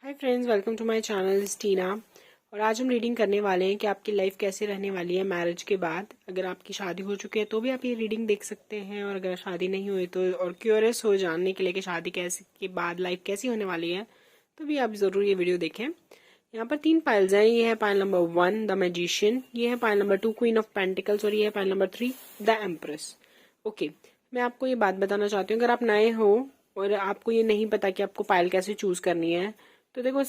Hi friends, welcome to my channel Tina. और आज हम रीडिंग करने वाले हैं कि आपकी लाइफ कैसे रहने वाली है मैरिज के बाद। अगर आपकी शादी हो चुकी है तो भी आप ये रीडिंग देख सकते हैं, और अगर शादी नहीं हुई तो और क्यूरियस हो जानने के लिए कि शादी कैसे के बाद लाइफ कैसी होने वाली है तो भी आप ज़रूर ये वीडियो देखें। यहाँ पर 3 पाइल्स हैं। ये है पाइल नंबर 1 द मैजिशियन, ये है pile number 2 queen of pentacles, और ये है pile number 3 the empress. Okay, मैं आपको ये बात बताना चाहती हूँ, अगर आप नए हो और आपको ये नहीं पता कि आपको पाइल कैसे चूज करनी है तो देखो,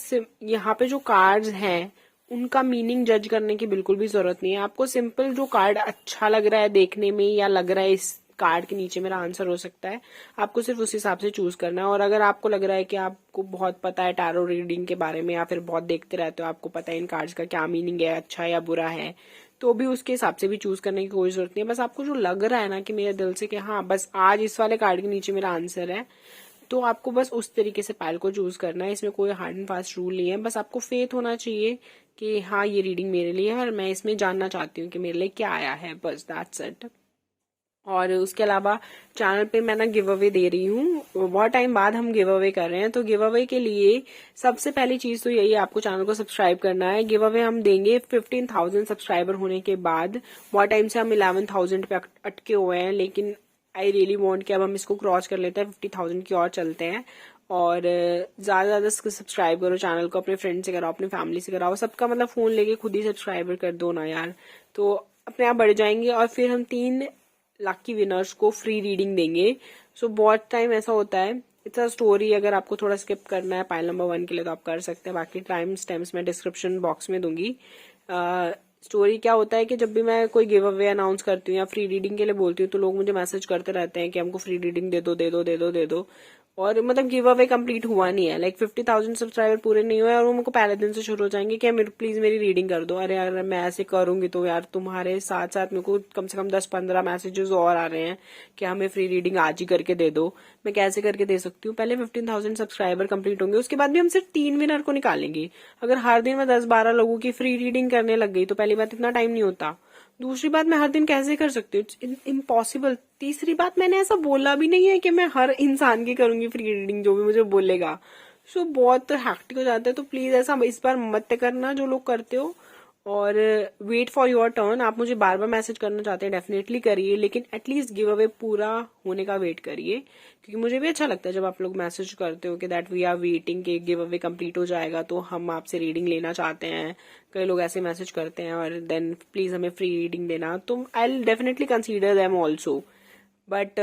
यहाँ पे जो कार्ड्स हैं उनका मीनिंग जज करने की बिल्कुल भी जरूरत नहीं है। आपको सिंपल जो कार्ड अच्छा लग रहा है देखने में, या लग रहा है इस कार्ड के नीचे मेरा आंसर हो सकता है, आपको सिर्फ उस हिसाब से चूज करना है। और अगर आपको लग रहा है कि आपको बहुत पता है टैरो रीडिंग के बारे में, या फिर बहुत देखते रहते हो, आपको पता है इन कार्ड्स का क्या मीनिंग है, अच्छा या बुरा है, तो भी उसके हिसाब से भी चूज करने की कोई जरूरत नहीं है। बस आपको जो लग रहा है ना कि मेरे दिल से कि हाँ बस आज इस वाले कार्ड के नीचे मेरा आंसर है, तो आपको बस उस तरीके से पाइल को चूज करना है। इसमें कोई हार्ड एंड फास्ट रूल नहीं है, बस आपको फेथ होना चाहिए कि हाँ ये रीडिंग मेरे लिए है और मैं इसमें जानना चाहती हूँ कि मेरे लिए क्या आया है, बस दैट्स इट। और उसके अलावा चैनल पे मैं ना गिव अवे दे रही हूँ, बहुत टाइम बाद हम गिव अवे कर रहे हैं। तो गिव अवे के लिए सबसे पहली चीज तो यही है, आपको चैनल को सब्सक्राइब करना है। गिव अवे हम देंगे 15,000 सब्सक्राइबर होने के बाद। बहुत टाइम से हम 11,000 पे अटके हुए हैं, लेकिन आई रियली वांट कि अब हम इसको क्रॉस कर लेते हैं, 50,000 की और चलते हैं। और ज्यादा ज्यादा सब्सक्राइब करो चैनल को, अपने फ्रेंड से कराओ, अपनी फैमिली से कराओ, सबका मतलब फोन लेके खुद ही सब्सक्राइबर कर दो ना यार, तो अपने आप बढ़ जाएंगे। और फिर हम 3 लकी विनर्स को फ्री रीडिंग देंगे। सो बहुत टाइम ऐसा होता है, इट्स अ स्टोरी, अगर आपको थोड़ा स्किप करना है पाइल नंबर 1 के लिए तो आप कर सकते हैं, बाकी टाइम स्टैम्प्स मैं डिस्क्रिप्शन बॉक्स में दूंगी। स्टोरी क्या होता है कि जब भी मैं कोई गिव अवे अनाउंस करती हूँ या फ्री रीडिंग के लिए बोलती हूँ तो लोग मुझे मैसेज करते रहते हैं कि हमको फ्री रीडिंग दे दो दे दो दे दो दे दो, और मतलब गिव अवे कंप्लीट हुआ नहीं है, लाइक 50,000 सब्सक्राइबर पूरे नहीं हुए और वो मुझको पहले दिन से शुरू हो जाएंगे कि मेरे प्लीज मेरी रीडिंग कर दो। अरे यार मैं ऐसे करूंगी तो यार तुम्हारे साथ साथ मेरे को कम से कम 10-15 मैसेजेस और आ रहे हैं कि हमें फ्री रीडिंग आज ही करके दे दो। मैं कैसे करके दे सकती हूँ? पहले 15,000 सब्सक्राइबर कंप्लीट होंगे, उसके बाद भी हम सिर्फ 3 विनर को निकालेंगे। अगर हर दिन मैं 10-12 लोगों की फ्री रीडिंग करने लग गई तो पहली बात इतना टाइम नहीं होता, दूसरी बात मैं हर दिन कैसे कर सकती हूँ, इट्स इम्पॉसिबल। तीसरी बात, मैंने ऐसा बोला भी नहीं है कि मैं हर इंसान की करूंगी फ्री रीडिंग, जो भी मुझे बोलेगा। सो बहुत हैक्टिक हो जाता है, तो प्लीज ऐसा इस बार मत करना जो लोग करते हो। और वेट फॉर योर टर्न, आप मुझे बार बार मैसेज करना चाहते हैं डेफिनेटली करिए, लेकिन एटलीस्ट गिव अवे पूरा होने का वेट करिए, क्योंकि मुझे भी अच्छा लगता है जब आप लोग मैसेज करते हो कि दैट वी आर वेटिंग कि गिव अवे कंप्लीट हो जाएगा तो हम आपसे रीडिंग लेना चाहते हैं। कई लोग ऐसे मैसेज करते हैं और देन प्लीज हमें फ्री रीडिंग देना, तो I will definitely consider them also, but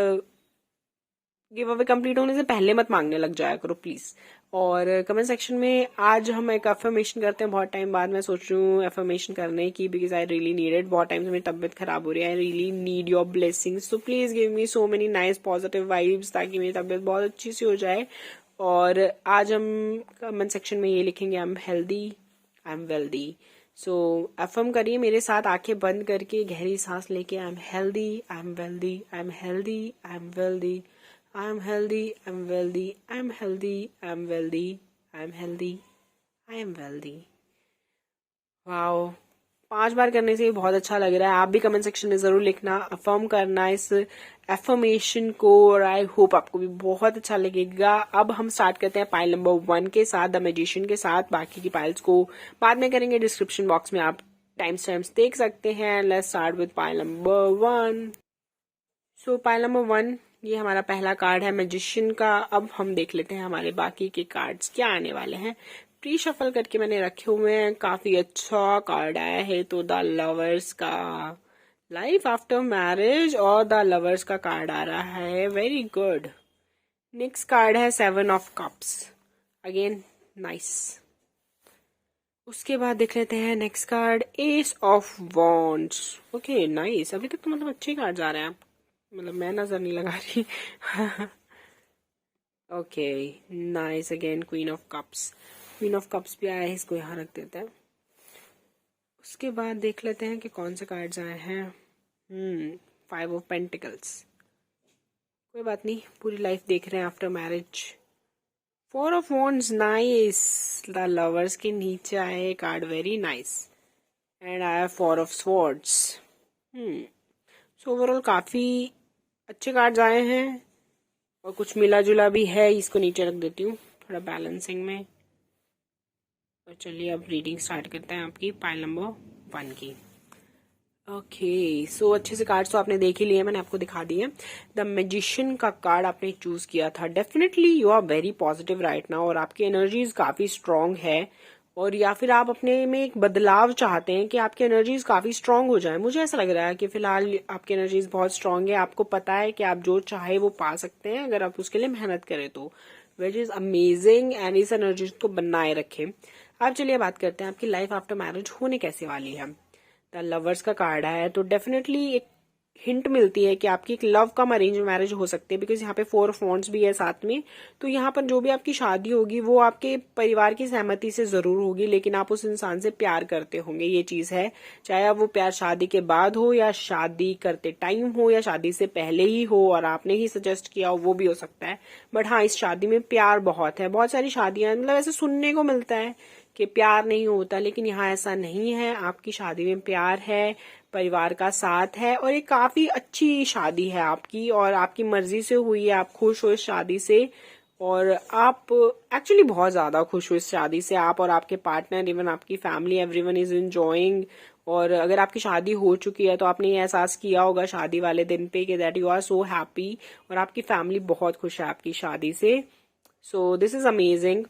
give away complete होने से पहले मत मांगने लग जाया करो प्लीज। और कमेंट सेक्शन में आज हम एक अफर्मेशन करते हैं, बहुत टाइम बाद मैं सोच रही हूँ अफर्मेशन करने की, because I really need it. बहुत टाइम से मेरी तबियत खराब हो रही है, I really need your blessings, so please give me so many nice positive vibes ताकि मेरी तबियत बहुत अच्छी सी हो जाए। और आज हम कमेंट सेक्शन में ये लिखेंगे, I am healthy, I am wealthy. So affirm करिए मेरे साथ, आंखें बंद करके गहरी सांस लेके, आई am healthy, I am wealthy, I am healthy, I am wealthy, I am healthy, I am wealthy, I am healthy, I am wealthy, I am healthy, I am wealthy। Wow, 5 बार करने से बहुत अच्छा लग रहा है। आप भी कमेंट सेक्शन में जरूर लिखना, अफर्म करना इस एफर्मेशन को, और आई होप आपको भी बहुत अच्छा लगेगा। अब हम स्टार्ट करते हैं पाइल नंबर 1 के साथ, द मैजिशियन के साथ। बाकी की पाइल्स को बाद में करेंगे, डिस्क्रिप्शन बॉक्स में आप टाइम स्टैम्प्स देख सकते हैं। Let's start with pile number 1। So pile number 1, ये हमारा पहला कार्ड है मैजिशियन का। अब हम देख लेते हैं हमारे बाकी के कार्ड्स क्या आने वाले हैं। प्री शफल करके मैंने रखे हुए हैं, काफी अच्छा कार्ड आया है तो द लवर्स का, लाइफ आफ्टर मैरिज, और द लवर्स का कार्ड आ रहा है, वेरी गुड। नेक्स्ट कार्ड है 7 ऑफ कप्स, अगेन नाइस। उसके बाद देख लेते हैं next card, S of wands, okay nice. अभी तक तो मतलब अच्छे कार्ड आ रहे हैं, मतलब मैं नजर नहीं लगा रही। Okay nice, again queen of cups, queen of cups भी आया है, इसको यहाँ रख देते हैं। उसके बाद देख लेते हैं कि कौन से कार्ड्स आए हैं। 5 ऑफ पेंटिकल्स, कोई बात नहीं, पूरी लाइफ देख रहे हैं after marriage. 4 of wands, nice. The lovers के नीचे आए कार्ड, वेरी नाइस, एंड आया 4 ऑफ स्वॉर्ड्स। सो ओवरऑल काफी अच्छे कार्ड्स आए हैं, और कुछ मिला जुला भी है, इसको नीचे रख देती हूँ थोड़ा बैलेंसिंग में। और चलिए अब रीडिंग स्टार्ट करते हैं आपकी पाइल नंबर 1 की। ओके सो अच्छे से कार्ड्स तो आपने देख ही लिए, मैंने आपको दिखा दिए। द मैजिशियन का कार्ड आपने चूज किया था। Definitely you are very positive right now और आपकी एनर्जीज काफी स्ट्रांग है, और या फिर आप अपने में एक बदलाव चाहते हैं कि आपकी एनर्जीज काफी स्ट्रांग हो जाए। मुझे ऐसा लग रहा है कि फिलहाल आपकी एनर्जीज बहुत स्ट्रांग है, आपको पता है कि आप जो चाहे वो पा सकते हैं अगर आप उसके लिए मेहनत करें तो, विच इज अमेजिंग। एंड इस एनर्जीज को बनाए रखें। अब चलिए बात करते हैं आपकी लाइफ आफ्टर मैरिज होने कैसे वाली है। द लवर्स का कार्ड है तो डेफिनेटली एक हिंट मिलती है कि आपकी एक लव कम अरेंज मैरिज हो सकती है, बिकॉज यहाँ पे 4 ऑफ वॉन्ड्स भी है साथ में। तो यहाँ पर जो भी आपकी शादी होगी वो आपके परिवार की सहमति से जरूर होगी, लेकिन आप उस इंसान से प्यार करते होंगे, ये चीज है। चाहे अब वो प्यार शादी के बाद हो या शादी करते टाइम हो या शादी से पहले ही हो और आपने ही सजेस्ट किया हो, वो भी हो सकता है। बट हाँ, इस शादी में प्यार बहुत है। बहुत सारी शादियां मतलब ऐसे सुनने को मिलता है कि प्यार नहीं होता, लेकिन यहाँ ऐसा नहीं है। आपकी शादी में प्यार है, परिवार का साथ है, और ये काफी अच्छी शादी है आपकी, और आपकी मर्जी से हुई है। आप खुश हो इस शादी से, और आप एक्चुअली बहुत ज्यादा खुश हो इस शादी से। आप और आपके पार्टनर, इवन आपकी फैमिली, एवरीवन इज एंजॉयिंग। और अगर आपकी शादी हो चुकी है तो आपने ये एहसास किया होगा शादी वाले दिन पे कि that you are so happy, और आपकी फैमिली बहुत खुश है आपकी शादी से। So this is amazing.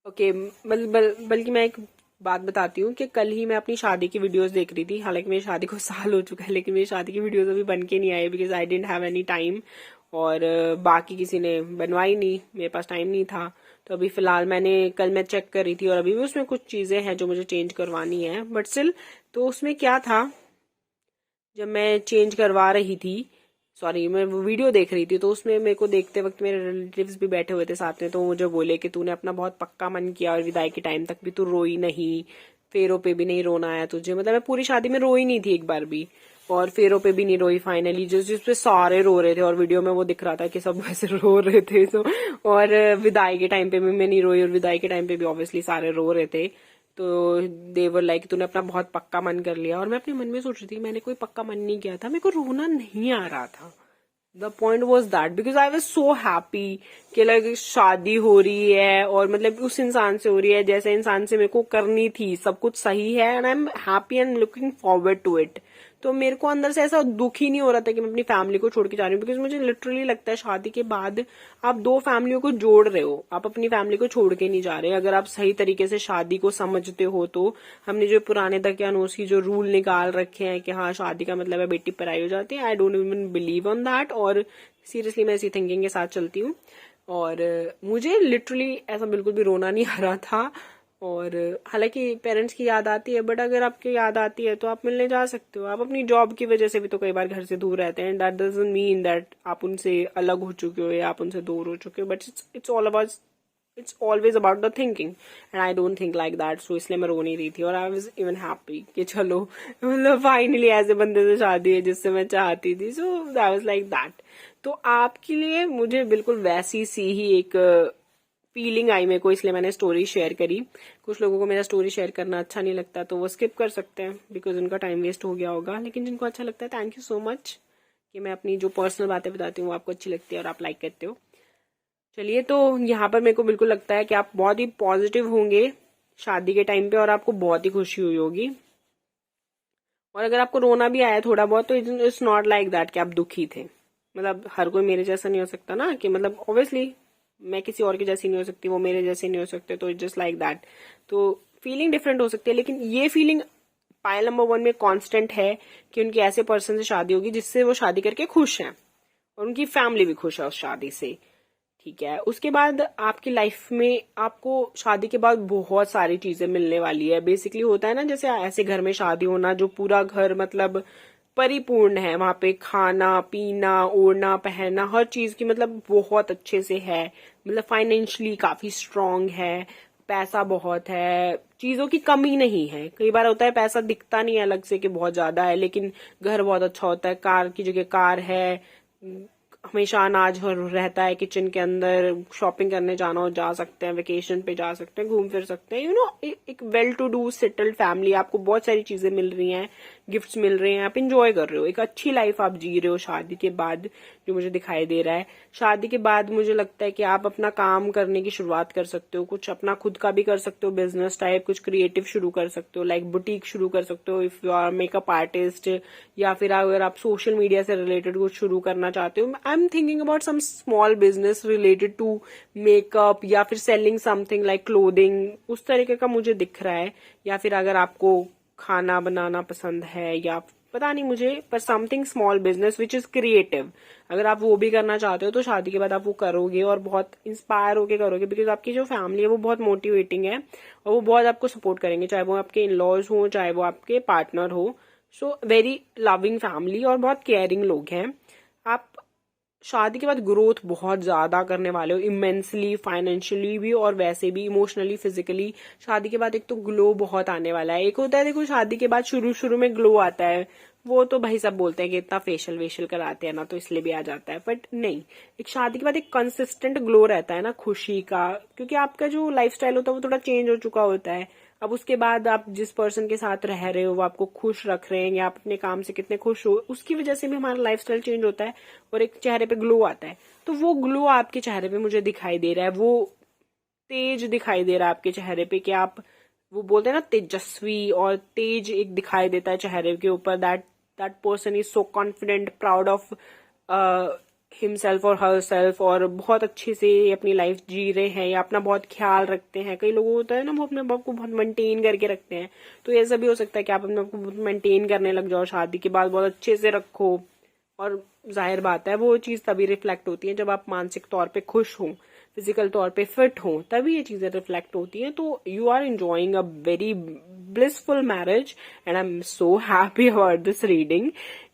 Okay बल्कि मैं एक बात बताती हूँ कि कल ही मैं अपनी शादी की वीडियोस देख रही थी। हालांकि मेरी शादी को साल हो चुका है, लेकिन मेरी शादी की वीडियोस अभी बन के नहीं आई, because I don't have any time. और बाकी किसी ने बनवाई नहीं, मेरे पास टाइम नहीं था। तो अभी फिलहाल कल मैं चेक कर रही थी, और अभी भी उसमें कुछ चीजें हैं जो मुझे चेंज करवानी है, बट स्टिल। तो उसमें क्या था, जब मैं चेंज करवा रही थी, सॉरी मैं वो वीडियो देख रही थी, तो उसमें मेरे को देखते वक्त मेरे रिलेटिव्स भी बैठे हुए थे साथ में। तो मुझे बोले कि तूने अपना बहुत पक्का मन किया और विदाई के टाइम तक भी तू रोई नहीं, फेरों पे भी नहीं रोना आया तुझे। मतलब मैं पूरी शादी में रोई नहीं थी एक बार भी, और फेरों पे भी नहीं रोई फाइनली, जिसपे सारे रो रहे थे, और वीडियो में वो दिख रहा था कि सब वैसे रो रहे थे। तो और विदाई के टाइम पे भी मैं नहीं रोई, और विदाई के टाइम पे भी ऑब्वियसली सारे रो रहे थे। तो देवर लाइक तूने अपना बहुत पक्का मन कर लिया। और मैं अपने मन में सोच रही थी मैंने कोई पक्का मन नहीं किया था, मेरे को रोना नहीं आ रहा था। The point was that because I was so happy कि लाइक शादी हो रही है, और मतलब उस इंसान से हो रही है जैसे इंसान से मेरे को करनी थी। सब कुछ सही है, and I am happy and looking forward to it. तो मेरे को अंदर से ऐसा दुख ही नहीं हो रहा था कि मैं अपनी फैमिली को छोड़ के जा रही हूँ, बिकॉज मुझे लिटरली लगता है शादी के बाद आप 2 फैमिलियों को जोड़ रहे हो, आप अपनी फैमिली को छोड़ के नहीं जा रहे। अगर आप सही तरीके से शादी को समझते हो तो हमने जो पुराने दकियानूस की जो रूल निकाल रखे हैं कि हाँ शादी का मतलब है बेटी पराई हो जाती है, I don't even believe on that. और सीरियसली मैं इसी थिंकिंग के साथ चलती हूँ, और मुझे लिटरली ऐसा बिल्कुल भी रोना नहीं आ रहा था। और हालांकि पेरेंट्स की याद आती है, बट अगर आपकी याद आती है तो आप मिलने जा सकते हो। आप अपनी जॉब की वजह से भी तो कई बार घर से दूर रहते हैं, दैट डजंट मीन दैट आप उनसे अलग हो चुके हो या आप उनसे दूर हो चुके हो, but it's always about the thinking, and I don't think like that. So इसलिए मैं रो नहीं रही थी, और आई वॉज इवन हैप्पी कि चलो मतलब फाइनली ऐसे बंदे से शादी है जिससे मैं चाहती थी। So that was like that. तो आपके लिए मुझे बिल्कुल वैसी सी ही एक फीलिंग आई मेरे को, इसलिए मैंने स्टोरी शेयर करी। कुछ लोगों को मेरा स्टोरी शेयर करना अच्छा नहीं लगता तो वो स्किप कर सकते हैं, बिकॉज उनका टाइम वेस्ट हो गया होगा। लेकिन जिनको अच्छा लगता है, थैंक यू सो मच कि मैं अपनी जो पर्सनल बातें बताती हूँ वो आपको अच्छी लगती है और आप लाइक करते हो। चलिए, तो यहाँ पर मेरे को बिल्कुल लगता है कि आप बहुत ही पॉजिटिव होंगे शादी के टाइम पे, और आपको बहुत ही खुशी हुई होगी। और अगर आपको रोना भी आया थोड़ा बहुत, तो इट्स नॉट लाइक दैट कि आप दुखी थे। मतलब हर कोई मेरे जैसा नहीं हो सकता ना, कि मतलब ऑब्वियसली मैं किसी और की जैसी नहीं हो सकती, वो मेरे जैसे नहीं हो सकते, तो इट्स जस्ट लाइक दैट। तो फीलिंग डिफरेंट हो सकती है, लेकिन ये फीलिंग पाइल नंबर 1 में कांस्टेंट है कि उनकी ऐसे पर्सन से शादी होगी जिससे वो शादी करके खुश हैं, और उनकी फैमिली भी खुश है उस शादी से। ठीक है, उसके बाद आपकी लाइफ में आपको शादी के बाद बहुत सारी चीजें मिलने वाली है। बेसिकली होता है ना, जैसे ऐसे घर में शादी होना जो पूरा घर मतलब परिपूर्ण है, वहां पे खाना पीना ओढ़ना पहनना हर चीज की मतलब बहुत अच्छे से है। मतलब फाइनेंशियली काफी स्ट्रांग है, पैसा बहुत है, चीजों की कमी नहीं है। कई बार होता है पैसा दिखता नहीं है अलग से कि बहुत ज्यादा है, लेकिन घर बहुत अच्छा होता है, कार की जगह कार है, हमेशा अनाज रहता है किचन के अंदर, शॉपिंग करने जाना हो जा सकते हैं, वेकेशन पे जा सकते हैं, घूम फिर सकते हैं। एक well to do settled family, आपको बहुत सारी चीजें मिल रही हैं गिफ्ट्स मिल रहे हैं, आप इंजॉय कर रहे हो, एक अच्छी लाइफ आप जी रहे हो शादी के बाद, जो मुझे दिखाई दे रहा है। शादी के बाद मुझे लगता है कि आप अपना काम करने की शुरुआत कर सकते हो, कुछ अपना खुद का भी कर सकते हो, बिजनेस टाइप कुछ क्रिएटिव शुरू कर सकते हो, लाइक बुटीक शुरू कर सकते हो if you are makeup artist, या फिर अगर आप सोशल मीडिया से रिलेटेड कुछ शुरू करना चाहते हो। I am thinking about some small business related to makeup, या फिर सेलिंग समथिंग लाइक क्लोथिंग, उस तरीके का मुझे दिख रहा है। या फिर अगर आपको खाना बनाना पसंद है, या पता नहीं मुझे, पर something small business which is creative, अगर आप वो भी करना चाहते हो तो शादी के बाद आप वो करोगे और बहुत इंस्पायर होके करोगे, बिकॉज आपकी जो फैमिली है वो बहुत मोटिवेटिंग है और वो बहुत आपको सपोर्ट करेंगे, चाहे वो आपके इन लॉज हो, चाहे वो आपके पार्टनर हो। सो वेरी लविंग फैमिली और बहुत केयरिंग लोग हैं। आप शादी के बाद ग्रोथ बहुत ज्यादा करने वाले हो, इमेंसली, फाइनेंशियली भी और वैसे भी, इमोशनली, फिजिकली। शादी के बाद एक तो ग्लो बहुत आने वाला है। एक होता है देखो शादी के बाद शुरू शुरू में ग्लो आता है, वो तो भाई सब बोलते हैं कि इतना फेशियल वेशियल कराते हैं ना तो इसलिए भी आ जाता है, बट नहीं, एक शादी के बाद एक कंसिस्टेंट ग्लो रहता है ना खुशी का, क्योंकि आपका जो लाइफस्टाइल होता है वो थोड़ा चेंज हो चुका होता है। अब उसके बाद आप जिस पर्सन के साथ रह रहे हो वो आपको खुश रख रहे हैं, या आप अपने काम से कितने खुश हो, उसकी वजह से भी हमारा लाइफस्टाइल चेंज होता है और एक चेहरे पे ग्लो आता है। तो वो ग्लो आपके चेहरे पे मुझे दिखाई दे रहा है, वो तेज दिखाई दे रहा है आपके चेहरे पे, कि आप, वो बोलते हैं ना तेजस्वी, और तेज एक दिखाई देता है चेहरे के ऊपर, that that person is so confident, proud of himself और हर सेल्फ, और बहुत अच्छे से अपनी लाइफ जी रहे हैं या अपना बहुत ख्याल रखते हैं। कई लोगों को होता है ना वो अपने आप को बहुत मेंटेन करके रखते हैं, तो ऐसा भी हो सकता है कि आप अपने आप को बहुत मेंटेन करने लग जाओ शादी के बाद, बहुत अच्छे से रखो। और जाहिर बात है वो चीज तभी रिफ्लेक्ट होती है जब आप मानसिक तौर पे खुश हो, फिजिकल तौर पे फिट हो, तभी ये चीजें रिफ्लेक्ट होती हैं। तो you are enjoying a very blissful marriage and I am so happy about this reading.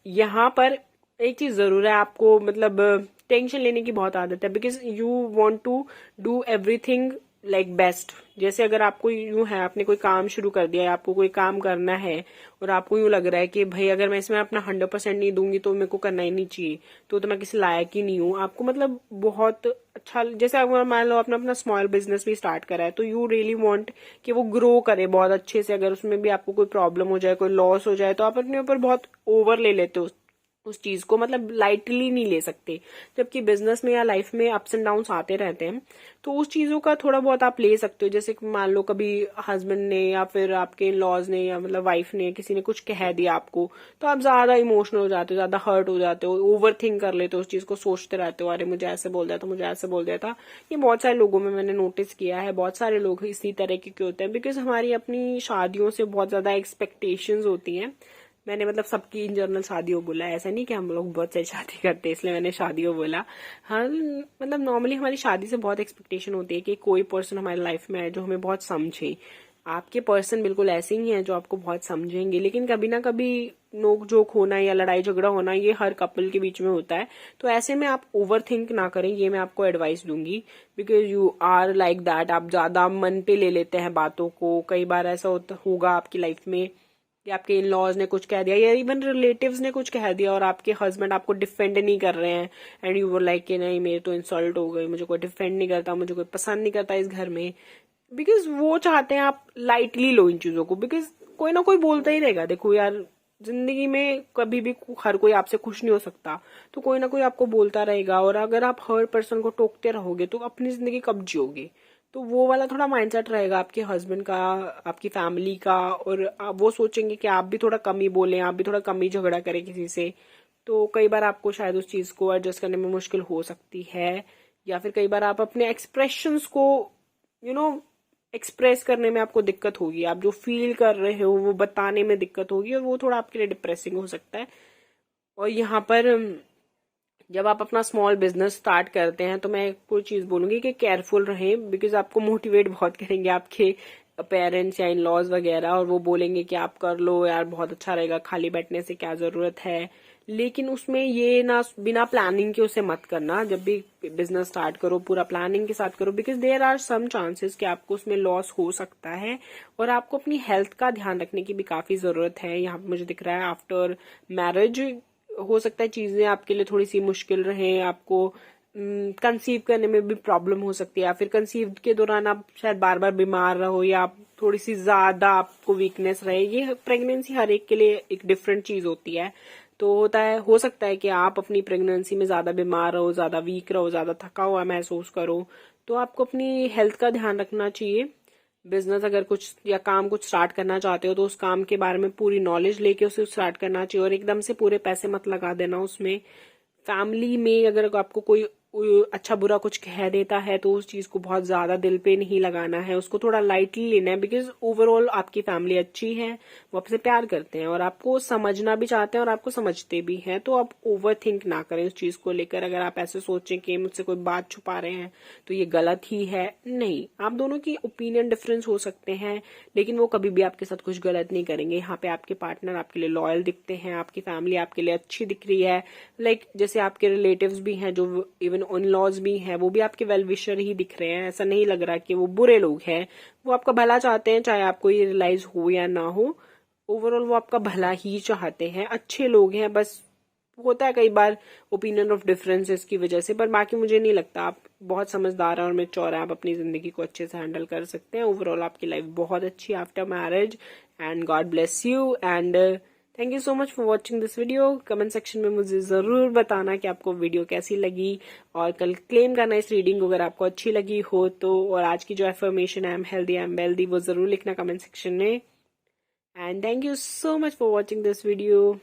यहाँ पर एक चीज जरूर है, आपको मतलब टेंशन लेने की बहुत आदत है, because you want to do everything like best. जैसे अगर आपको यूं है, आपने कोई काम शुरू कर दिया है, आपको कोई काम करना है और आपको यूं लग रहा है कि भाई अगर मैं इसमें अपना 100% नहीं दूंगी तो मेरे को करना ही नहीं चाहिए, तो मैं किसी लायक ही नहीं हूँ। आपको मतलब बहुत अच्छा, जैसे अगर मान लो आपने अपना स्मॉल बिजनेस भी स्टार्ट करा है, तो यू रियली वांट कि वो ग्रो करे बहुत अच्छे से। अगर उसमें भी आपको कोई प्रॉब्लम हो जाए, कोई लॉस हो जाए, तो आप अपने ऊपर बहुत ओवर ले लेते हो उस चीज को, मतलब लाइटली नहीं ले सकते। जबकि बिजनेस में या लाइफ में अप्स एंड डाउन्स आते रहते हैं, तो उस चीजों का थोड़ा बहुत आप ले सकते हो। जैसे मान लो कभी हस्बैंड ने या फिर आपके लॉज ने या मतलब वाइफ ने, किसी ने कुछ कह दिया आपको, तो आप ज्यादा इमोशनल हो जाते हो, ज्यादा हर्ट हो जाते हो, ओवर थिंक कर लेते हो, उस चीज को सोचते रहते हो, अरे मुझे ऐसे बोल दिया था, मुझे ऐसे बोल दिया था। ये बहुत सारे लोगों में मैंने नोटिस किया है, बहुत सारे लोग इसी तरह के होते हैं, बिकॉज हमारी अपनी शादियों से बहुत ज्यादा एक्सपेक्टेशंस होती हैं। मैंने मतलब सबकी इन जनरल शादियों बोला, ऐसा नहीं कि हम लोग बहुत सारी शादी करते हैं इसलिए मैंने शादियों बोला। हाँ, मतलब नॉर्मली हमारी शादी से बहुत एक्सपेक्टेशन होती है कि कोई पर्सन हमारी लाइफ में आए जो हमें बहुत समझे। आपके पर्सन बिल्कुल ऐसे ही हैं जो आपको बहुत समझेंगे, लेकिन कभी ना कभी नोक जोक होना या लड़ाई झगड़ा होना ये हर कपल के बीच में होता है। तो ऐसे में आप ओवर थिंक ना करें, ये मैं आपको एडवाइस दूंगी, because you are like that. आप ज्यादा मन पे ले लेते हैं बातों को। कई बार ऐसा होगा आपकी लाइफ में कि आपके इन लॉज ने कुछ कह दिया या इवन रिलेटिव्स ने कुछ कह दिया और आपके हस्बैंड आपको डिफेंड नहीं कर रहे हैं, एंड यू वर लाइक कि नहीं मेरे तो इंसल्ट हो गई, मुझे कोई डिफेंड नहीं करता, मुझे कोई पसंद नहीं करता इस घर में। बिकॉज वो चाहते हैं आप लाइटली लो इन चीजों को, बिकॉज कोई ना कोई बोलता ही रहेगा। देखो यार, जिंदगी में कभी भी हर कोई आपसे खुश नहीं हो सकता, तो कोई ना कोई आपको बोलता रहेगा, और अगर आप हर पर्सन को टोकते रहोगे तो अपनी जिंदगी कब जियोगे। तो वो वाला थोड़ा माइंडसेट रहेगा आपके हस्बैंड का, आपकी फैमिली का, और वो सोचेंगे कि आप भी थोड़ा कम ही बोलें, आप भी थोड़ा कम ही झगड़ा करें किसी से। तो कई बार आपको शायद उस चीज को एडजस्ट करने में मुश्किल हो सकती है, या फिर कई बार आप अपने एक्सप्रेशंस को एक्सप्रेस करने में आपको दिक्कत होगी, आप जो फील कर रहे हो वो बताने में दिक्कत होगी, और वो थोड़ा आपके लिए डिप्रेसिंग हो सकता है। और यहाँ पर जब आप अपना स्मॉल बिजनेस स्टार्ट करते हैं तो मैं कोई चीज बोलूंगी कि केयरफुल रहें, बिकॉज आपको मोटिवेट बहुत करेंगे आपके पेरेंट्स या इन लॉज वगैरह, और वो बोलेंगे कि आप कर लो यार, बहुत अच्छा रहेगा, खाली बैठने से क्या जरूरत है। लेकिन उसमें ये ना, बिना प्लानिंग के उसे मत करना। जब भी बिजनेस स्टार्ट करो पूरा प्लानिंग के साथ करो, because there are some chances कि आपको उसमें लॉस हो सकता है, और आपको अपनी हेल्थ का ध्यान रखने की भी काफी जरूरत है। यहाँ पे मुझे दिख रहा है आफ्टर मैरिज हो सकता है चीजें आपके लिए थोड़ी सी मुश्किल रहे, आपको कंसीव करने में भी प्रॉब्लम हो सकती है, या फिर कंसीव के दौरान आप शायद बार बार बीमार रहो, या आप थोड़ी सी ज्यादा आपको वीकनेस रहे। ये प्रेगनेंसी हर एक के लिए एक डिफरेंट चीज होती है। तो हो सकता है कि आप अपनी प्रेगनेंसी में ज्यादा बीमार रहो, ज्यादा वीक रहो, ज्यादा थका हुआ महसूस करो। तो आपको अपनी हेल्थ का ध्यान रखना चाहिए। बिजनेस अगर कुछ या काम कुछ स्टार्ट करना चाहते हो तो उस काम के बारे में पूरी नॉलेज लेके उसे स्टार्ट करना चाहिए, और एकदम से पूरे पैसे मत लगा देना उसमें। फैमिली में अगर आपको कोई अच्छा बुरा कुछ कह देता है तो उस चीज को बहुत ज्यादा दिल पे नहीं लगाना है, उसको थोड़ा लाइटली लेना है। बिकॉज ओवरऑल आपकी फैमिली अच्छी है, वो आपसे प्यार करते हैं और आपको समझना भी चाहते हैं और आपको समझते भी हैं। तो आप ओवर थिंक ना करें उस चीज को लेकर। अगर आप ऐसे सोचें कि मुझसे कोई बात छुपा रहे हैं तो ये गलत ही है, नहीं। आप दोनों की ओपिनियन डिफरेंस हो सकते हैं, लेकिन वो कभी भी आपके साथ कुछ गलत नहीं करेंगे। यहाँ पे आपके पार्टनर आपके लिए लॉयल दिखते हैं, आपकी फैमिली आपके लिए अच्छी दिख रही है। लाइक जैसे आपके रिलेटिव्स भी हैं, जो इवन इन लॉज भी हैं, वो भी आपके वेल विशर ही दिख रहे हैं। ऐसा नहीं लग रहा कि वो बुरे लोग हैं, वो आपका भला चाहते हैं, चाहे आपको ये रियलाइज हो या ना हो। ओवरऑल वो आपका भला ही चाहते हैं, अच्छे लोग हैं। बस होता है कई बार ओपिनियन ऑफ डिफरेंसेस की वजह से, पर बाकी मुझे नहीं लगता। आप बहुत समझदार हैं और मैच्योर हैं, आप अपनी जिंदगी को अच्छे से हैंडल कर सकते हैं। ओवरऑल आपकी लाइफ बहुत अच्छी है after marriage, and God bless you. And thank you so much for watching this video. Comment section में मुझे जरूर बताना कि आपको वीडियो कैसी लगी, और कल क्लेम करना इस रीडिंग अगर आपको अच्छी लगी हो तो। और आज की जो affirmation I am healthy I am wealthy वो जरूर लिखना कमेंट सेक्शन में। And thank you so much for watching this video.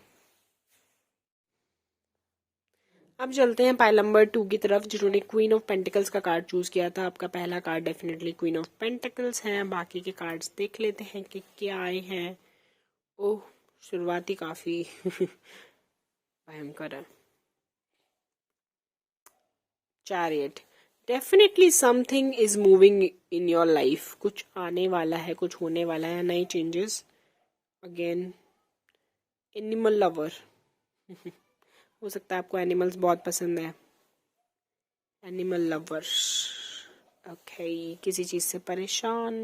अब चलते हैं पाइल नंबर 2 की तरफ, जिन्होंने क्वीन ऑफ पेंटिकल्स का कार्ड चूज किया था। आपका पहला card definitely queen of pentacles है। बाकी के कार्ड्स देख लेते हैं कि क्या आए हैं। ओह, शुरुआती काफी भयंकर है। Chariot, definitely something is moving in your life. कुछ आने वाला है, कुछ होने वाला है, नई चेंजेस। अगेन एनिमल लवर हो सकता है आपको एनिमल्स बहुत पसंद है। Animal lover, okay. किसी चीज से परेशान,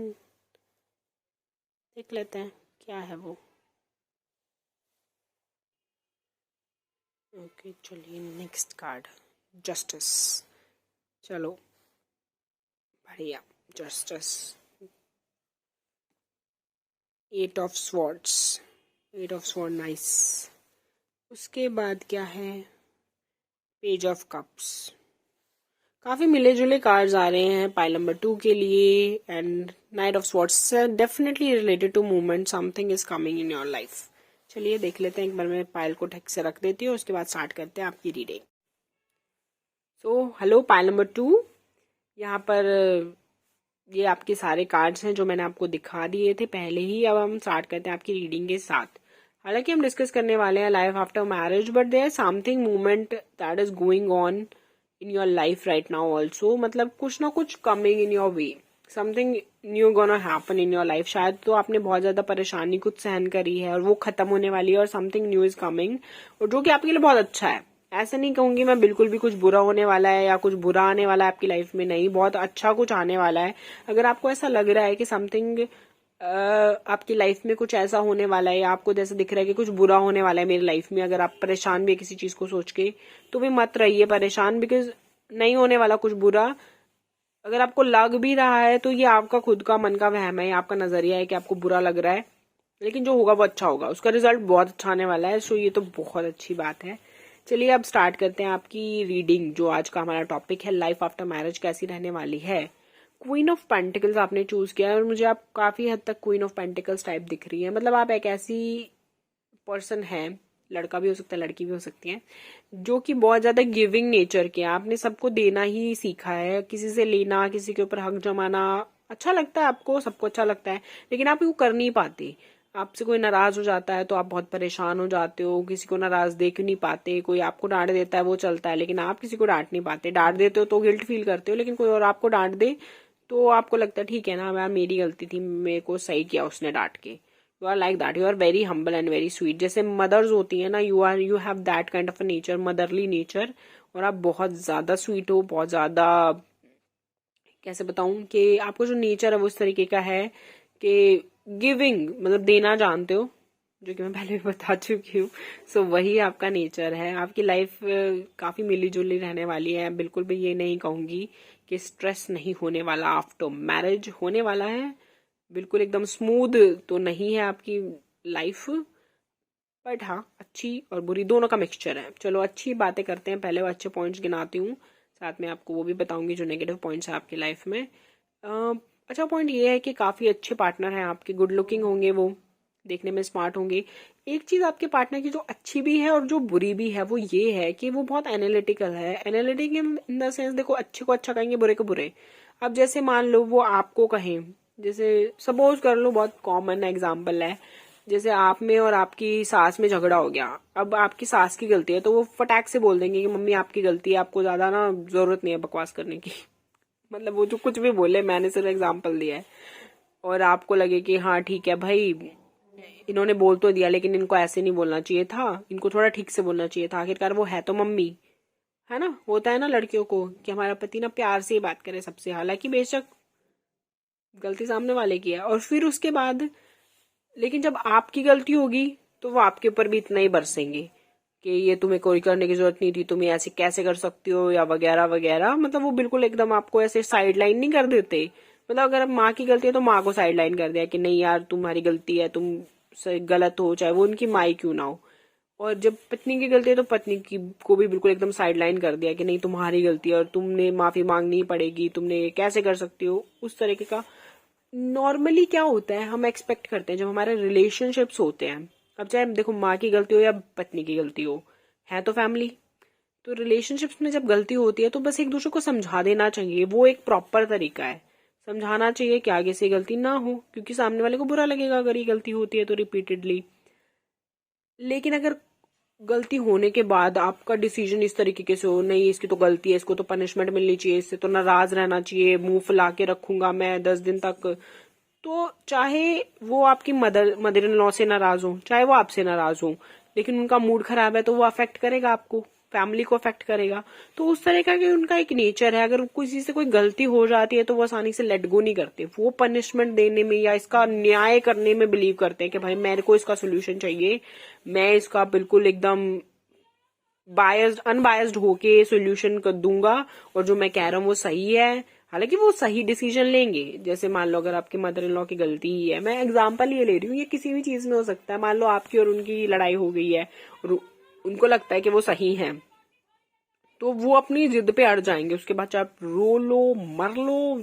देख लेते हैं क्या है वो। ओके चलिए, नेक्स्ट कार्ड जस्टिस। चलो बढ़िया, justice. 8 of swords, 8 of sword, nice. उसके बाद क्या है, पेज ऑफ कप्स। काफी मिले जुले कार्ड्स आ रहे हैं पाइल नंबर 2 के लिए। And knight of swords, definitely related to movement, something is coming in your life. चलिए देख लेते हैं, एक बार मैं पाइल को ठीक से रख देती हूँ, उसके बाद स्टार्ट करते हैं आपकी reading. So hello pile number 2, यहाँ पर ये आपके सारे कार्ड्स हैं जो मैंने आपको दिखा दिए थे पहले ही। अब हम स्टार्ट करते हैं आपकी रीडिंग के साथ। हालांकि हम डिस्कस करने वाले हैं life after marriage, but there something movement that is going on in your life right now also. मतलब कुछ ना कुछ coming in your way, something new gonna happen in your life. शायद तो आपने बहुत ज्यादा परेशानी कुछ सहन करी है और वो खत्म होने वाली है, और समथिंग न्यू इज कमिंग, और जो कि आपके लिए बहुत अच्छा है। ऐसा नहीं कहूंगी मैं बिल्कुल भी कुछ बुरा होने वाला है या कुछ बुरा आने वाला है आपकी लाइफ में, नहीं, बहुत अच्छा कुछ आने वाला है। अगर आपको ऐसा लग रहा है कि समथिंग आपकी लाइफ में कुछ ऐसा होने वाला है, या आपको जैसे दिख रहा है कि कुछ बुरा होने वाला है मेरी लाइफ में, अगर आप परेशान भी है किसी चीज को सोच के, तो भी मत रहिए परेशान, बिकॉज नहीं होने वाला कुछ बुरा। अगर आपको लग भी रहा है तो ये आपका खुद का मन का वहम है, आपका नजरिया है कि आपको बुरा लग रहा है, लेकिन जो होगा वो अच्छा होगा, उसका रिजल्ट बहुत अच्छा आने वाला है। सो ये तो बहुत अच्छी बात है। चलिए अब स्टार्ट करते हैं आपकी रीडिंग। जो आज का हमारा टॉपिक है, लाइफ आफ्टर मैरिज कैसी रहने वाली है। क्वीन ऑफ पेंटिकल्स आपने चूज किया है, और मुझे आप काफी हद तक क्वीन ऑफ पेंटिकल्स टाइप दिख रही है। मतलब आप एक ऐसी पर्सन है, लड़का भी हो सकता है लड़की भी हो सकती है, जो कि बहुत ज्यादा गिविंग नेचर के। आपने सबको देना ही सीखा है, किसी से लेना, किसी के ऊपर हक जमाना अच्छा लगता है आपको, सबको अच्छा लगता है, लेकिन आप वो कर नहीं पाते। आपसे कोई नाराज हो जाता है तो आप बहुत परेशान हो जाते हो, किसी को नाराज देख नहीं पाते। कोई आपको डांट देता है वो चलता है, लेकिन आप किसी को डांट नहीं पाते। डांट देते हो तो गिल्ट फील करते हो, लेकिन कोई और आपको डांट दे तो आपको लगता है ठीक है ना यार, मेरी गलती थी, मेरे को सही किया उसने डांट के। You are like that, you are very humble and very sweet. जैसे मदर्स होती है ना, you have that kind of a nature, motherly nature. और आप बहुत ज्यादा स्वीट हो, बहुत ज्यादा, कैसे बताऊं कि आपको जो नेचर है वो इस तरीके का है कि गिविंग, मतलब देना जानते हो। जो कि मैं पहले भी बता चुकी हूँ। सो वही आपका नेचर है। आपकी लाइफ काफी मिली जुली रहने वाली है। बिल्कुल भी ये नहीं कहूंगी कि स्ट्रेस नहीं होने वाला, आफ्टर मैरिज होने वाला है। बिल्कुल एकदम स्मूथ तो नहीं है आपकी लाइफ, बट हाँ अच्छी और बुरी दोनों का मिक्सचर है। चलो अच्छी बातें करते हैं, पहले वो अच्छे पॉइंट्स गिनाती हूँ, साथ में आपको वो भी बताऊंगी जो नेगेटिव पॉइंट्स है आपकी लाइफ में। अच्छा पॉइंट ये है कि काफी अच्छे पार्टनर हैं आपके, गुड लुकिंग होंगे, वो देखने में स्मार्ट होंगे। एक चीज आपके पार्टनर की जो अच्छी भी है और जो बुरी भी है वो ये है कि वो बहुत एनालिटिकल है। एनालिटिक इन द सेंस, देखो अच्छे को अच्छा कहेंगे, बुरे को बुरे। अब जैसे मान लो वो आपको कहें, जैसे सपोज कर लो, बहुत कॉमन एग्जाम्पल है, जैसे आप में और आपकी सास में झगड़ा हो गया। अब आपकी सास की गलती है तो वो फटाक से बोल देंगे कि मम्मी आपकी गलती है, आपको ज्यादा ना जरूरत नहीं है बकवास करने की। मतलब वो जो कुछ भी बोले, मैंने सिर्फ एग्जाम्पल दिया है। और आपको लगे कि हाँ ठीक है भाई, इन्होंने बोल तो दिया लेकिन इनको ऐसे नहीं बोलना चाहिए था, इनको थोड़ा ठीक से बोलना चाहिए था, आखिरकार वो है तो मम्मी, है ना। होता है ना लड़कियों को कि हमारा पति ना प्यार से ही बात करे सबसे, हालांकि बेशक गलती सामने वाले की है। और फिर उसके बाद लेकिन जब आपकी गलती होगी तो वो आपके ऊपर भी इतना ही बरसेंगे कि ये तुम्हें कोई करने की जरूरत नहीं थी, तुम ये ऐसे कैसे कर सकती हो, या वगैरह वगैरह। मतलब वो बिल्कुल एकदम आपको ऐसे साइड लाइन नहीं कर देते। मतलब अगर अब माँ की गलती है तो माँ को साइड लाइन कर दिया कि नहीं यार तुम्हारी गलती है, तुम गलत हो, चाहे वो उनकी माँ ही क्यों ना हो। और जब पत्नी की गलती है तो पत्नी की को भी बिल्कुल एकदम साइड लाइन कर दिया कि नहीं तुम्हारी गलती है और तुमने माफी मांगनी पड़ेगी, तुमने ये कैसे कर सकती हो, उस तरीके का। नॉर्मली क्या होता है, हम एक्सपेक्ट करते हैं जब हमारे रिलेशनशिप्स होते हैं, अब चाहे देखो माँ की गलती हो या पत्नी की गलती हो, है तो फैमिली। तो रिलेशनशिप्स में जब गलती होती है तो बस एक दूसरे को समझा देना चाहिए, वो एक प्रॉपर तरीका है। समझाना चाहिए कि आगे से गलती ना हो, क्योंकि सामने वाले को बुरा लगेगा अगर ये गलती होती है तो रिपीटेडली। लेकिन अगर गलती होने के बाद आपका डिसीजन इस तरीके से हो, नहीं इसकी तो गलती है, इसको तो पनिशमेंट मिलनी चाहिए, इससे तो नाराज रहना चाहिए, मुंह फुला के रखूंगा मैं 10 दिन तक, तो चाहे वो आपकी मदर मदर इन लॉ से नाराज हो, चाहे वो आपसे नाराज हो, लेकिन उनका मूड खराब है तो वो अफेक्ट करेगा आपको, फैमिली को अफेक्ट करेगा। तो उस तरह का कि उनका एक नेचर है, अगर किसी से कोई गलती हो जाती है तो वो आसानी से लेट गो नहीं करते, वो पनिशमेंट देने में या इसका न्याय करने में बिलीव करते हैं कि भाई मेरे को इसका सोल्यूशन चाहिए, मैं इसका बिल्कुल एकदम बायस्ड अनबायस्ड होके सोल्यूशन कर दूंगा, और जो मैं कह रहा हूँ वो सही है। हालांकि वो सही डिसीजन लेंगे। जैसे मान लो अगर आपके मदर इन लॉ की गलती ही है, मैं एग्जांपल ये ले रही हूँ, ये किसी भी चीज में हो सकता है, मान लो आपकी और उनकी लड़ाई हो गई है और उनको लगता है कि वो सही है, तो वो अपनी जिद पे अड़ जाएंगे। उसके बाद चाहे आप रो लो, मर लो,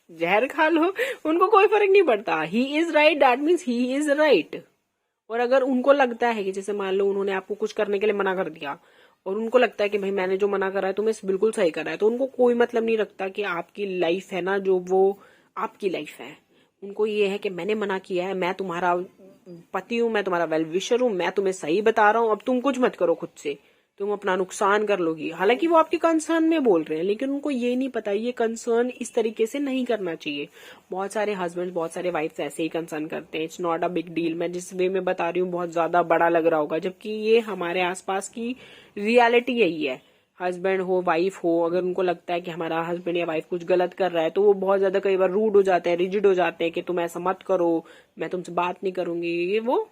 जहर खा लो, उनको कोई फर्क नहीं पड़ता। He is right, that means he is right. और अगर उनको लगता है कि जैसे मान लो उन्होंने आपको कुछ करने के लिए मना कर दिया और उनको लगता है कि भाई मैंने जो मना करा है तुम्हें बिल्कुल सही करा है, तो उनको कोई मतलब नहीं रखता कि आपकी लाइफ है ना जो वो आपकी लाइफ है। उनको ये है कि मैंने मना किया है, मैं तुम्हारा पति हूं, मैं तुम्हारा वेल विशर हूं, मैं तुम्हें सही बता रहा हूं, अब तुम कुछ मत करो खुद से, तुम अपना नुकसान कर लोगी। हालांकि वो आपके कंसर्न में बोल रहे हैं, लेकिन उनको ये नहीं पता ये कंसर्न इस तरीके से नहीं करना चाहिए। बहुत सारे हस्बैंड, बहुत सारे वाइफ्स ऐसे ही कंसर्न करते हैं, it's not a big deal. मैं जिस वे में बता रही हूँ बहुत ज्यादा बड़ा लग रहा होगा, जबकि ये हमारे आसपास की रियलिटी यही है। हस्बैंड हो, वाइफ हो, अगर उनको लगता है कि हमारा हस्बैंड या वाइफ कुछ गलत कर रहा है तो वो बहुत ज्यादा कई बार रूड हो जाते हैं, रिजिड हो जाते हैं कि तुम ऐसा मत करो, मैं तुमसे बात नहीं करूंगी, ये वो।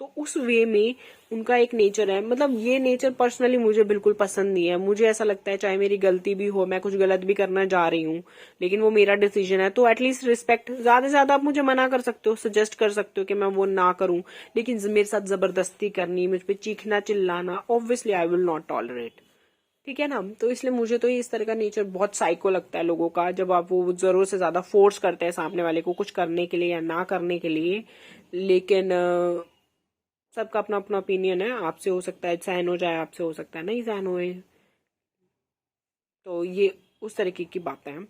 तो उस वे में उनका एक नेचर है। मतलब ये नेचर पर्सनली मुझे बिल्कुल पसंद नहीं है। मुझे ऐसा लगता है चाहे मेरी गलती भी हो, मैं कुछ गलत भी करना जा रही हूँ, लेकिन वो मेरा डिसीजन है, तो एटलीस्ट रिस्पेक्ट। ज्यादा से ज्यादा आप मुझे मना कर सकते हो, सजेस्ट कर सकते हो कि मैं वो ना करूं, लेकिन मेरे साथ जबरदस्ती करनी, मुझ पर चीखना चिल्लाना, obviously I will not tolerate. ठीक है ना। तो इसलिए मुझे तो इस तरह का नेचर बहुत साइको लगता है लोगों का, जब आप वो जरूरत से ज्यादा फोर्स करते हैं सामने वाले को कुछ करने के लिए या ना करने के लिए। लेकिन सबका अपना अपना ओपिनियन है, आपसे हो सकता है सहन हो जाए, आपसे हो सकता है नहीं सहन होए। तो ये उस तरीके की बातें हैं।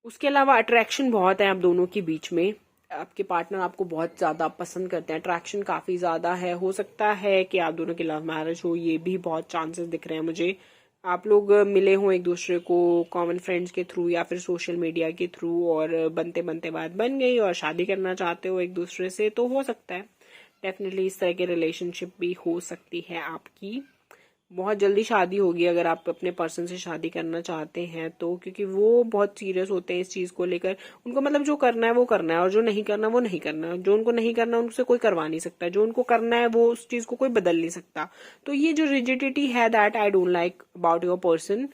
उसके अलावा अट्रैक्शन बहुत है आप दोनों के बीच में, आपके पार्टनर आपको बहुत ज्यादा पसंद करते हैं, अट्रैक्शन काफी ज्यादा है। हो सकता है कि आप दोनों की लव मैरिज हो, ये भी बहुत चांसेस दिख रहे हैं मुझे। आप लोग मिले हो एक दूसरे को कॉमन फ्रेंड्स के थ्रू या फिर सोशल मीडिया के थ्रू, और बनते बनते बात बन गई और शादी करना चाहते हो एक दूसरे से, तो हो सकता है डेफिनेटली इस तरह की रिलेशनशिप भी हो सकती है आपकी। बहुत जल्दी शादी होगी अगर आप अपने पर्सन से शादी करना चाहते हैं तो, क्योंकि वो बहुत सीरियस होते हैं इस चीज को लेकर। उनको मतलब जो करना है वो करना है, और जो नहीं करना वो नहीं करना। जो उनको नहीं करना उनसे कोई करवा नहीं सकता, जो उनको करना है वो उस चीज को कोई बदल नहीं सकता। तो ये जो रिजिडिटी है, that I don't like about your person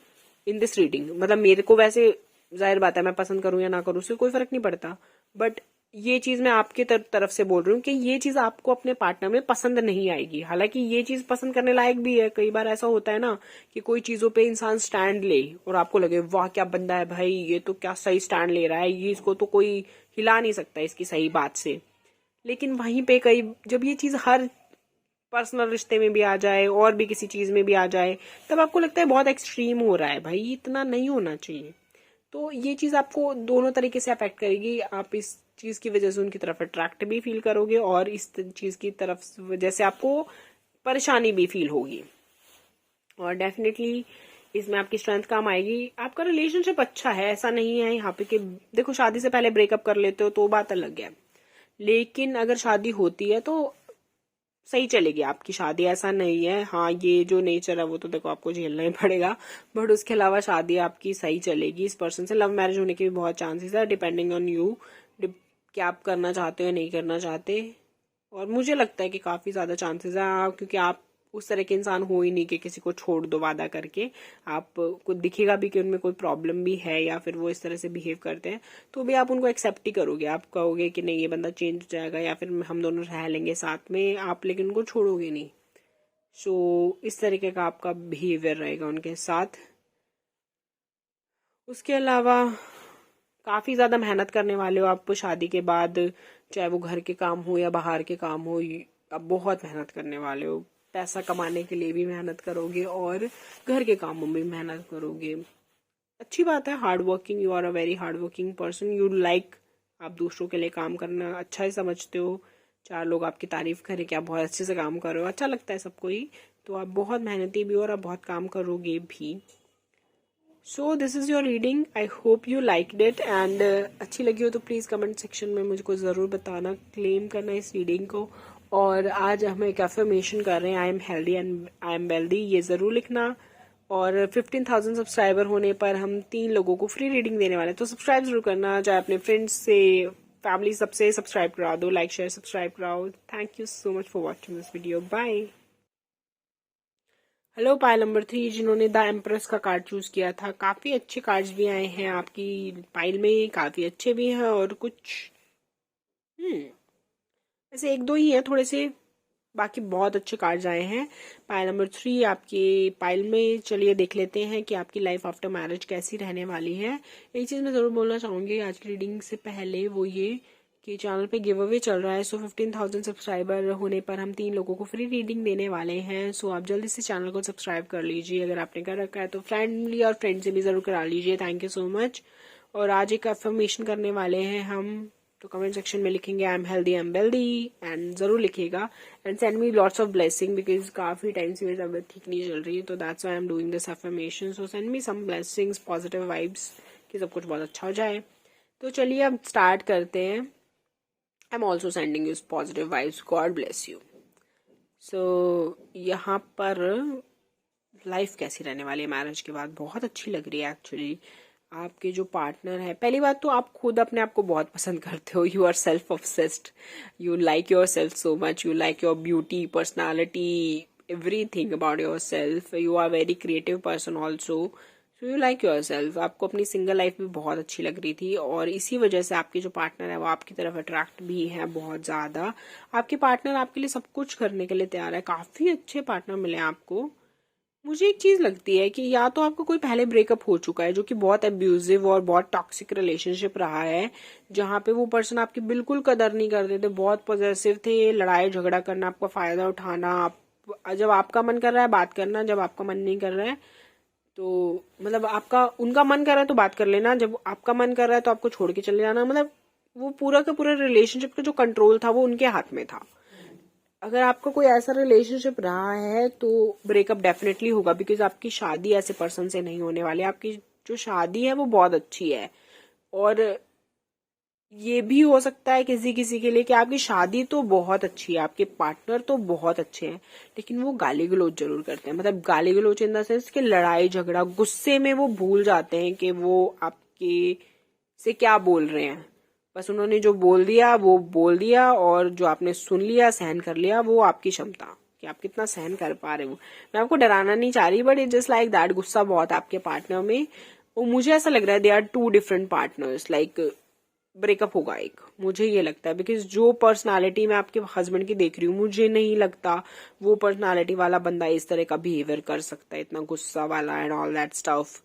in this reading. मतलब मेरे को वैसे जाहिर बात है मैं पसंद करूं या ना करूं उससे कोई फर्क नहीं पड़ता, बट ये चीज मैं आपके तरफ से बोल रही हूँ कि ये चीज आपको अपने पार्टनर में पसंद नहीं आएगी। हालांकि ये चीज पसंद करने लायक भी है। कई बार ऐसा होता है ना कि कोई चीजों पे इंसान स्टैंड ले और आपको लगे वाह क्या बंदा है भाई, ये तो क्या सही स्टैंड ले रहा है, ये इसको तो कोई हिला नहीं सकता इसकी सही बात से। लेकिन वहीं पे कई जब ये चीज हर पर्सनल रिश्ते में भी आ जाए और भी किसी चीज में भी आ जाए, तब आपको लगता है बहुत एक्सट्रीम हो रहा है भाई, इतना नहीं होना चाहिए। तो ये चीज आपको दोनों तरीके से अफेक्ट करेगी। आप इस चीज की वजह से उनकी तरफ अट्रैक्ट भी फील करोगे, और इस चीज की तरफ वजह से आपको परेशानी भी फील होगी। और डेफिनेटली इसमें आपकी स्ट्रेंथ काम आएगी। आपका रिलेशनशिप अच्छा है, ऐसा नहीं है यहाँ पे कि देखो शादी से पहले ब्रेकअप कर लेते हो तो बात अलग है, लेकिन अगर शादी होती है तो सही चलेगी आपकी शादी, ऐसा नहीं है। हाँ ये जो नेचर है वो तो देखो आपको झेलना ही पड़ेगा, बट उसके अलावा शादी आपकी सही चलेगी। इस पर्सन से लव मैरिज होने के भी बहुत चांसेस है, डिपेंडिंग ऑन यू कि आप करना चाहते हो या नहीं करना चाहते। और मुझे लगता है कि काफी ज्यादा चांसेस है, क्योंकि आप उस तरह के इंसान हो ही नहीं कि किसी को छोड़ दो वादा करके। आपको दिखेगा भी कि उनमें कोई प्रॉब्लम भी है या फिर वो इस तरह से बिहेव करते हैं, तो भी आप उनको एक्सेप्ट ही करोगे। आप कहोगे कि नहीं ये बंदा चेंज हो जाएगा या फिर हम दोनों रह लेंगे साथ में, आप लेकिन उनको छोड़ोगे नहीं। सो इस तरीके का आपका बिहेवियर रहेगा उनके साथ। उसके अलावा काफी ज्यादा मेहनत करने वाले हो आप शादी के बाद, चाहे वो घर के काम हो या बाहर के काम हो, आप बहुत मेहनत करने वाले हो। पैसा कमाने के लिए भी मेहनत करोगे और घर के कामों में भी मेहनत करोगे। अच्छी बात है, hard working, you are a very hard working person. You like, आप दूसरों के लिए काम करना अच्छा ही समझते हो। चार लोग आपकी तारीफ करें कि आप बहुत अच्छे से काम कर रहे हो, अच्छा लगता है सबको ही। तो आप बहुत मेहनती भी हो और आप बहुत काम करोगे भी। सो this is your reading, I hope you liked it, and अच्छी लगी हो तो प्लीज कमेंट सेक्शन में मुझको जरूर बताना, क्लेम करना इस रीडिंग को। और आज हम एक अफर्मेशन कर रहे हैं, I am healthy and I am wealthy, ये जरूर लिखना। और 15,000 सब्सक्राइबर होने पर हम 3 लोगों को फ्री रीडिंग देने वाले हैं, तो सब्सक्राइब जरूर करना, चाहे अपने फ्रेंड्स से फैमिली सबसे सब्सक्राइब करा दो, लाइक शेयर सब्सक्राइब कराओ। Thank you so much for watching this video, bye. Hello pile number 3, जिन्होंने द एम्प्रेस का कार्ड चूज किया था, काफी अच्छे कार्ड्स भी आए हैं आपकी पाइल में, काफी अच्छे भी हैं और कुछ ऐसे एक दो ही है थोड़े से, बाकी बहुत अच्छे कार्ड्स आए हैं पाइल नंबर 3 आपकी पाइल में। चलिए देख लेते हैं कि आपकी लाइफ आफ्टर मैरिज कैसी रहने वाली है। एक चीज मैं जरूर बोलना चाहूंगी आज की रीडिंग से पहले, वो ये कि चैनल पे गिव अवे चल रहा है। सो 15,000 सब्सक्राइबर होने पर हम 3 लोगों को फ्री रीडिंग देने वाले हैं। सो आप जल्दी से चैनल को सब्सक्राइब कर लीजिए, अगर आपने कर रखा है तो फैमिली और फ्रेंड से भी जरूर करा लीजिए। Thank you so much. और आज एक अफर्मेशन करने वाले हैं हम, तो कमेंट सेक्शन में लिखेंगे I am healthy I am wealthy, and जरूर लिखिएगा, and send me lots of blessing, because काफी टाइम से मेरी तबीयत ठीक नहीं चल रही है, तो that's why I am doing this affirmation. So send me some blessings, positive vibes, कि सब कुछ बहुत अच्छा हो जाए। तो चलिए अब स्टार्ट करते हैं। I am also sending you positive vibes, God bless you. So यहाँ पर लाइफ कैसी रहने वाली है मैरिज के बाद, बहुत अच्छी लग रही है एक्चुअली। आपके जो पार्टनर है, पहली बात तो आप खुद अपने आप को बहुत पसंद करते हो, you are self obsessed, you like yourself so much, you like your beauty, personality, everything about yourself. You are very creative person also, so you like yourself. आपको अपनी सिंगल लाइफ भी बहुत अच्छी लग रही थी, और इसी वजह से आपके जो पार्टनर है वो आपकी तरफ अट्रैक्ट भी है बहुत ज्यादा। आपके पार्टनर आपके लिए सब कुछ करने के लिए तैयार है, काफी अच्छे पार्टनर मिले आपको। मुझे एक चीज लगती है कि या तो आपका कोई पहले ब्रेकअप हो चुका है जो कि बहुत अब्यूजिव और बहुत टॉक्सिक रिलेशनशिप रहा है, जहां पे वो पर्सन आपकी बिल्कुल कदर नहीं करते थे, बहुत पॉजेसिव थे, लड़ाई झगड़ा करना, आपका फायदा उठाना, जब आपका मन कर रहा है बात करना, जब आपका मन नहीं कर रहा है तो मतलब आपका उनका मन कर रहा है तो बात कर लेना, जब आपका मन कर रहा है तो आपको छोड़ के चले जाना। मतलब वो पूरा का पूरा रिलेशनशिप का जो कंट्रोल था वो उनके हाथ में था। अगर आपका कोई ऐसा रिलेशनशिप रहा है तो ब्रेकअप डेफिनेटली होगा, बिकॉज आपकी शादी ऐसे पर्सन से नहीं होने वाली। आपकी जो शादी है वो बहुत अच्छी है, और ये भी हो सकता है किसी किसी के लिए कि आपकी शादी तो बहुत अच्छी है, आपके पार्टनर तो बहुत अच्छे हैं, लेकिन वो गाली गलौज जरूर करते हैं। मतलब गाली गलौज इन द सेंस कि लड़ाई झगड़ा, गुस्से में वो भूल जाते हैं कि वो आपके से क्या बोल रहे हैं। बस उन्होंने जो बोल दिया वो बोल दिया, और जो आपने सुन लिया, सहन कर लिया, वो आपकी क्षमता कि आप कितना सहन कर पा रहे हो। मैं आपको डराना नहीं चाह रही, but it just like that, गुस्सा बहुत आपके पार्टनर में। और मुझे ऐसा लग रहा है they are two different partners, like breakup होगा एक, मुझे ये लगता है। बिकॉज जो पर्सनालिटी मैं आपके हस्बैंड की देख रही हूँ, मुझे नहीं लगता वो पर्सनालिटी वाला बंदा इस तरह का बिहेवियर कर सकता है, इतना गुस्सा वाला एंड ऑल दैट स्टफ।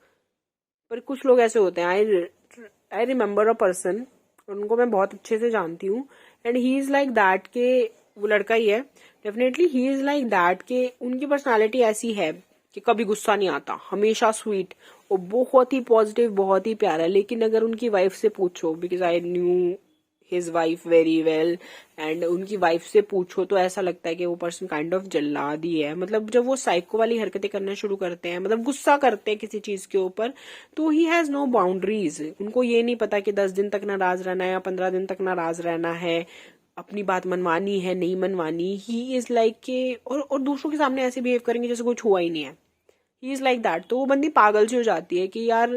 पर कुछ लोग ऐसे होते हैं, आई रिमेम्बर अ पर्सन, उनको मैं बहुत अच्छे से जानती हूँ, and he is like that के, वो लड़का ही है definitely, he is like that के उनकी पर्सनालिटी ऐसी है कि कभी गुस्सा नहीं आता, हमेशा स्वीट और बहुत ही पॉजिटिव, बहुत ही प्यारा। लेकिन अगर उनकी वाइफ से पूछो, because I knew his wife very well, and उनकी वाइफ से पूछो तो ऐसा लगता है कि वो पर्सन काइंड ऑफ जल्लाद ही है। मतलब जब वो साइको वाली हरकतें करना शुरू करते हैं, मतलब गुस्सा करते हैं किसी चीज के ऊपर, तो ही हैज नो बाउंड्रीज। उनको ये नहीं पता कि 10 दिन तक नाराज रहना है या 15 दिन तक नाराज रहना है, अपनी बात मनवानी है नहीं मनवानी। ही इज लाइक के, और दूसरों के सामने ऐसे बिहेव करेंगे जैसे कुछ हुआ ही नहीं है। He is like that. तो वो बंदी पागल सी हो जाती है कि यार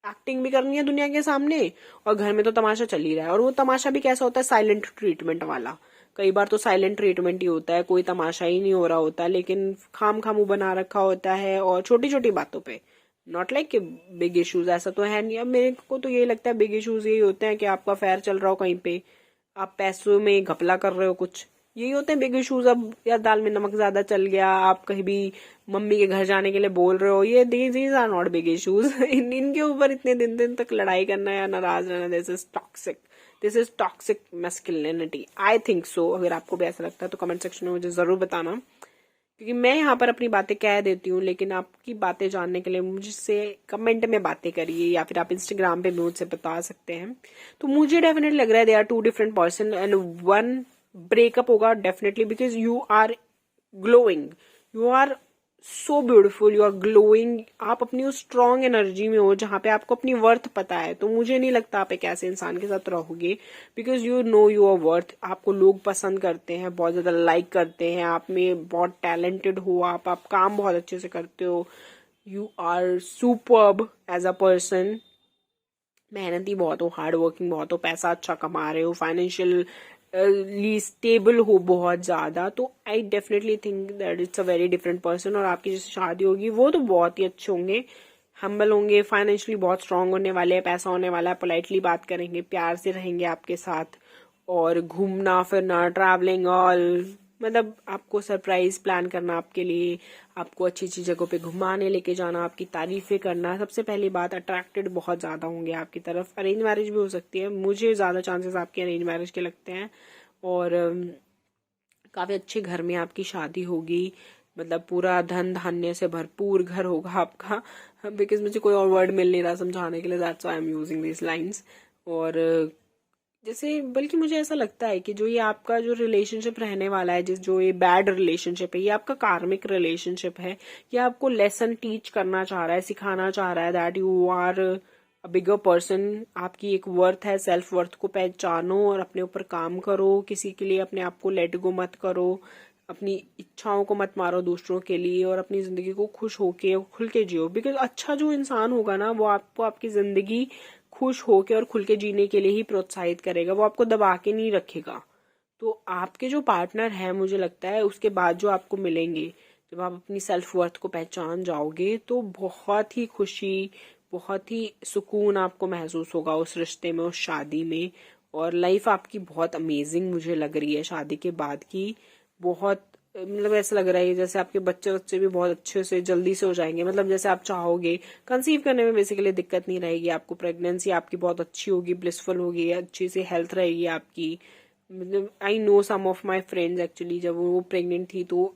एक्टिंग भी करनी है दुनिया के सामने और घर में तो तमाशा चल ही रहा है। और वो तमाशा भी कैसा होता है, साइलेंट ट्रीटमेंट वाला। कई बार तो साइलेंट ट्रीटमेंट ही होता है, कोई तमाशा ही नहीं हो रहा होता, लेकिन खाम खाम मुंह बना रखा होता है, और छोटी छोटी बातों पे, नॉट लाइक बिग इश्यूज, ऐसा तो है नहीं। अब मेरे को तो यही लगता है बिग इश्यूज यही होते हैं कि आपका अफेयर चल रहा हो कहीं पे, आप पैसों में घपला कर रहे हो कुछ, यही होते हैं बिग इश्यूज। अब यार दाल में नमक ज्यादा चल गया, आप कहीं भी मम्मी के घर जाने के लिए बोल रहे हो, ये these are not big issues. इनके ऊपर इतने दिन दिन तक लड़ाई करना या नाराज रहना, this is toxic, this is toxic masculinity, I think so. अगर आपको भी ऐसा लगता है तो कमेंट सेक्शन में मुझे जरूर बताना, क्योंकि मैं यहाँ पर अपनी बातें कह देती हूँ, लेकिन आपकी बातें जानने के लिए मुझसे कमेंट में बातें करिए, या फिर आप इंस्टाग्राम पे मुझसे बता सकते हैं। तो मुझे डेफिनेटली लग रहा है they are two different person, and one breakup होगा definitely, because you are glowing, you are so beautiful, you are glowing. आप अपनी उस स्ट्रॉन्ग एनर्जी में हो जहां पे आपको अपनी वर्थ पता है। तो मुझे नहीं लगता आप एक ऐसे इंसान के साथ रहोगे, because you know your worth. आपको लोग पसंद करते हैं, बहुत ज्यादा लाइक करते हैं, आप में बहुत टैलेंटेड हो, आप काम बहुत अच्छे से करते हो, you are superb as a person, मेहनती बहुत हो, हार्ड वर्किंग बहुत हो, पैसा अच्छा कमा रहे हो, फाइनेंशियल ली स्टेबल हो बहुत ज्यादा। तो I definitely think that it's a very different person. और आपकी जैसे शादी होगी वो तो बहुत ही अच्छे होंगे, हम्बल होंगे, फाइनेंशियली बहुत स्ट्रांग होने वाले हैं, पैसा होने वाला है, पोलाइटली बात करेंगे, प्यार से रहेंगे आपके साथ, और घूमना फिरना, ट्रैवलिंग ऑल, मतलब आपको सरप्राइज प्लान करना आपके लिए, आपको अच्छी अच्छी जगहों पे घुमाने लेके जाना, आपकी तारीफें करना। सबसे पहली बात, अट्रैक्टेड बहुत ज्यादा होंगे आपकी तरफ। अरेंज मैरिज भी हो सकती है, मुझे ज्यादा चांसेस आपके अरेंज मैरिज के लगते हैं। और काफी अच्छे घर में आपकी शादी होगी, मतलब पूरा धन धान्य से भरपूर घर होगा आपका। बिकॉज मुझे कोई और वर्ड मिल नहीं रहा समझाने के लिए, that's why I am using this lines. और जैसे बल्कि मुझे ऐसा लगता है कि जो ये आपका जो रिलेशनशिप रहने वाला है, जिस जो ये बैड रिलेशनशिप है, ये आपका कार्मिक रिलेशनशिप है। ये आपको लेसन टीच करना चाह रहा है, सिखाना चाह रहा है that you are a bigger person. आपकी एक वर्थ है, सेल्फ वर्थ को पहचानो और अपने ऊपर काम करो। किसी के लिए अपने आप को लेट गो मत करो, अपनी इच्छाओं को मत मारो दूसरों के लिए, और अपनी जिंदगी को खुश होके और खुल के जियो। बिकॉज अच्छा जो इंसान होगा ना, वो आपको आपकी जिंदगी खुश होके और खुल के जीने के लिए ही प्रोत्साहित करेगा, वो आपको दबा के नहीं रखेगा। तो आपके जो पार्टनर है, मुझे लगता है उसके बाद जो आपको मिलेंगे, जब आप अपनी सेल्फ वर्थ को पहचान जाओगे, तो बहुत ही खुशी, बहुत ही सुकून आपको महसूस होगा उस रिश्ते में, उस शादी में। और लाइफ आपकी बहुत अमेजिंग मुझे लग रही है शादी के बाद की। बहुत मतलब ऐसा लग रहा है जैसे आपके बच्चे बच्चे भी बहुत अच्छे से जल्दी से हो जाएंगे, मतलब जैसे आप चाहोगे। कंसीव करने में बेसिकली दिक्कत नहीं रहेगी आपको, प्रेगनेंसी आपकी बहुत अच्छी होगी, ब्लिसफुल होगी, अच्छी सी हेल्थ रहेगी आपकी। मतलब I know some of my friends actually, जब वो प्रेग्नेंट थी तो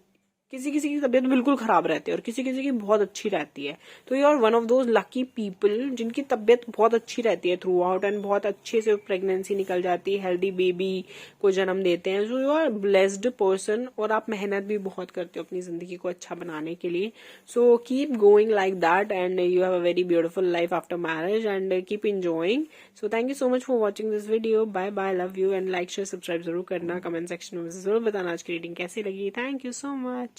किसी किसी की तबीयत बिल्कुल खराब रहती है और किसी किसी की बहुत अच्छी रहती है। तो you are one of those lucky people जिनकी तबीयत बहुत अच्छी रहती है थ्रू आउट, एंड बहुत अच्छे से प्रेगनेंसी निकल जाती है, हेल्दी बेबी को जन्म देते हैं। So you are blessed person, और आप मेहनत भी बहुत करते हो अपनी जिंदगी को अच्छा बनाने के लिए। So keep going like that, and you have a very beautiful life after marriage, and keep enjoying. So thank you so much for watching this video. Bye bye, love you, and like share subscribe जरूर करना। Comment section में जरूर बताना आज की reading कैसी लगी। Thank you so much.